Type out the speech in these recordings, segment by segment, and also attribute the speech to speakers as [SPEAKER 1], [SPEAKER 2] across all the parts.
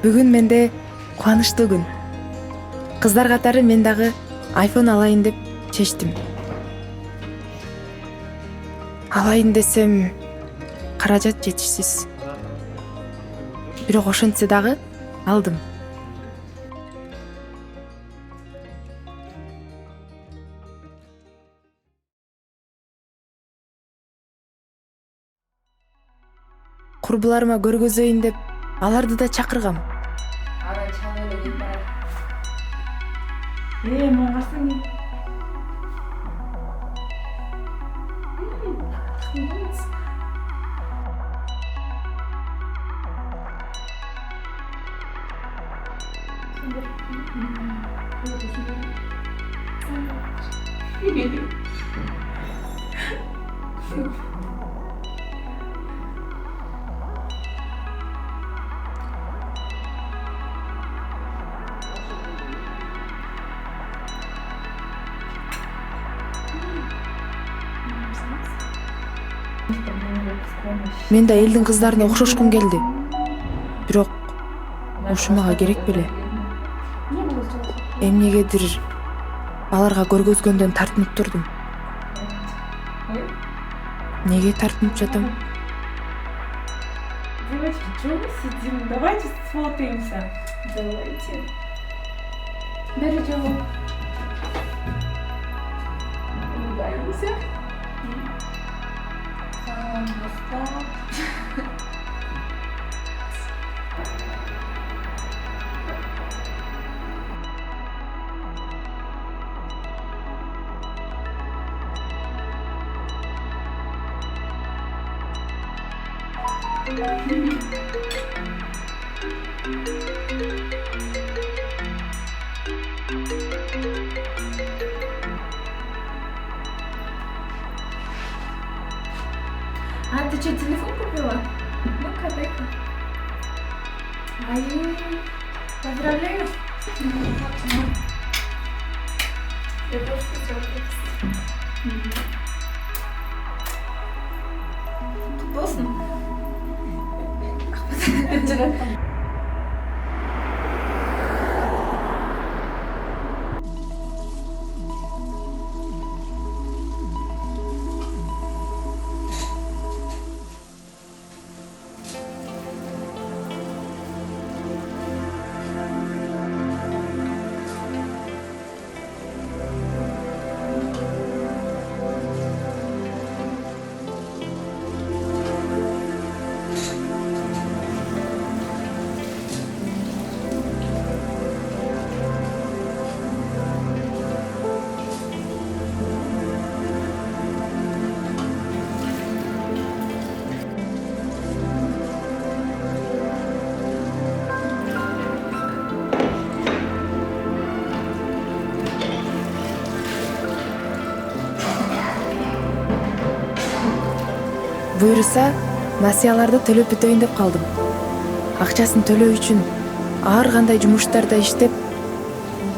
[SPEAKER 1] Бүгүн менде кубанычтуу күн. Кыздар катары мен дагы iPhone алайын деп чечтим. Алайын десем, каражат жетишсиз. Бирок ошентсе дагы алдым. Курбуларыма көргөзөйүн деп аларды да чакыргам.
[SPEAKER 2] Ара чалып эле бар. Маңгарсың ди.
[SPEAKER 1] Мен да элдин кыздарына окшошкум келди. Бирок ушул мага керек беле. Эмнегедир аларга көргөзгөндөн тартынып турдум. Неге тартынып жатам?
[SPEAKER 2] Девочки, чего мы сидим? Давайте сфотаемся. Давайте. Бери чего? Улыбаемся. Достал. А ты что, телефон купила? Ну-ка, дай-ка. Ай, поздравляю. Я тоже хотела купить. Вкусно?
[SPEAKER 1] Буюрса, насыяларды төлөп бүтөйүн деп калдым. Акчасын төлөө үчүн ар кандай жумуштарда иштеп,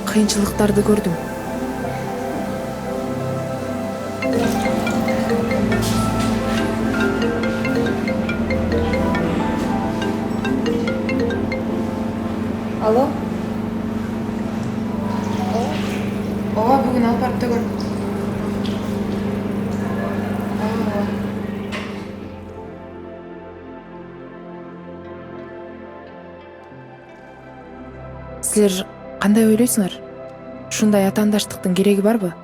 [SPEAKER 1] кыйынчылыктарды көрдүм. Алло? Ооба, бүгүн алып барып төгөр. Силер кандай ойлойсуңар? Ушундай атаандаштыктын кереги барбы?